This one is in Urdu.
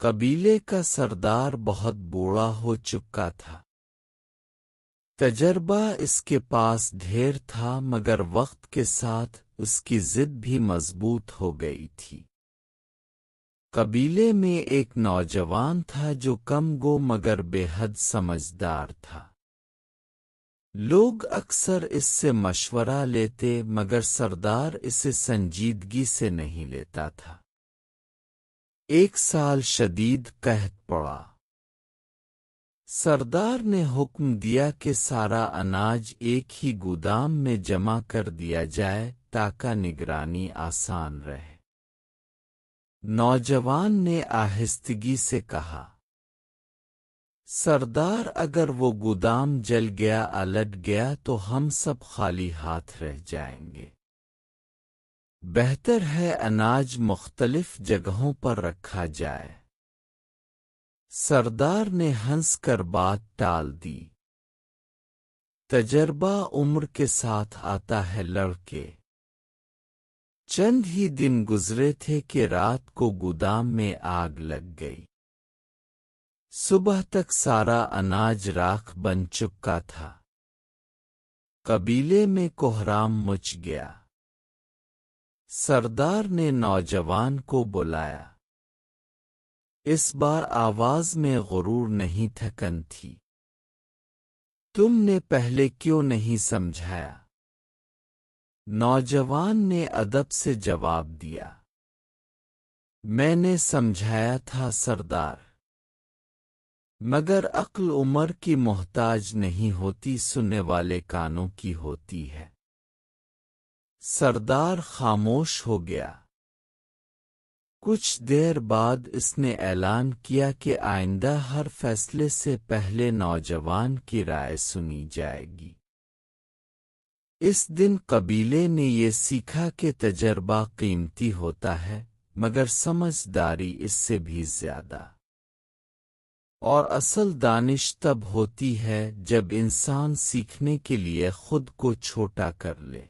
قبیلے کا سردار بہت بوڑھا ہو چکا تھا۔ تجربہ اس کے پاس ڈھیر تھا، مگر وقت کے ساتھ اس کی ضد بھی مضبوط ہو گئی تھی۔ قبیلے میں ایک نوجوان تھا جو کم گو مگر بے حد سمجھدار تھا۔ لوگ اکثر اس سے مشورہ لیتے، مگر سردار اسے سنجیدگی سے نہیں لیتا تھا۔ ایک سال شدید قحط پڑا۔ سردار نے حکم دیا کہ سارا اناج ایک ہی گودام میں جمع کر دیا جائے تاکہ نگرانی آسان رہے۔ نوجوان نے آہستگی سے کہا، سردار، اگر وہ گودام جل گیا الٹ گیا تو ہم سب خالی ہاتھ رہ جائیں گے۔ بہتر ہے اناج مختلف جگہوں پر رکھا جائے۔ سردار نے ہنس کر بات ٹال دی۔ تجربہ عمر کے ساتھ آتا ہے لڑکے۔ چند ہی دن گزرے تھے کہ رات کو گودام میں آگ لگ گئی۔ صبح تک سارا اناج راکھ بن چکا تھا۔ قبیلے میں کوہرام مچ گیا۔ سردار نے نوجوان کو بلایا۔ اس بار آواز میں غرور نہیں تھکن تھی۔ تم نے پہلے کیوں نہیں سمجھایا؟ نوجوان نے ادب سے جواب دیا، میں نے سمجھایا تھا سردار، مگر عقل عمر کی محتاج نہیں ہوتی، سننے والے کانوں کی ہوتی ہے۔ سردار خاموش ہو گیا۔ کچھ دیر بعد اس نے اعلان کیا کہ آئندہ ہر فیصلے سے پہلے نوجوان کی رائے سنی جائے گی۔ اس دن قبیلے نے یہ سیکھا کہ تجربہ قیمتی ہوتا ہے، مگر سمجھداری اس سے بھی زیادہ۔ اور اصل دانش تب ہوتی ہے جب انسان سیکھنے کے لیے خود کو چھوٹا کر لے۔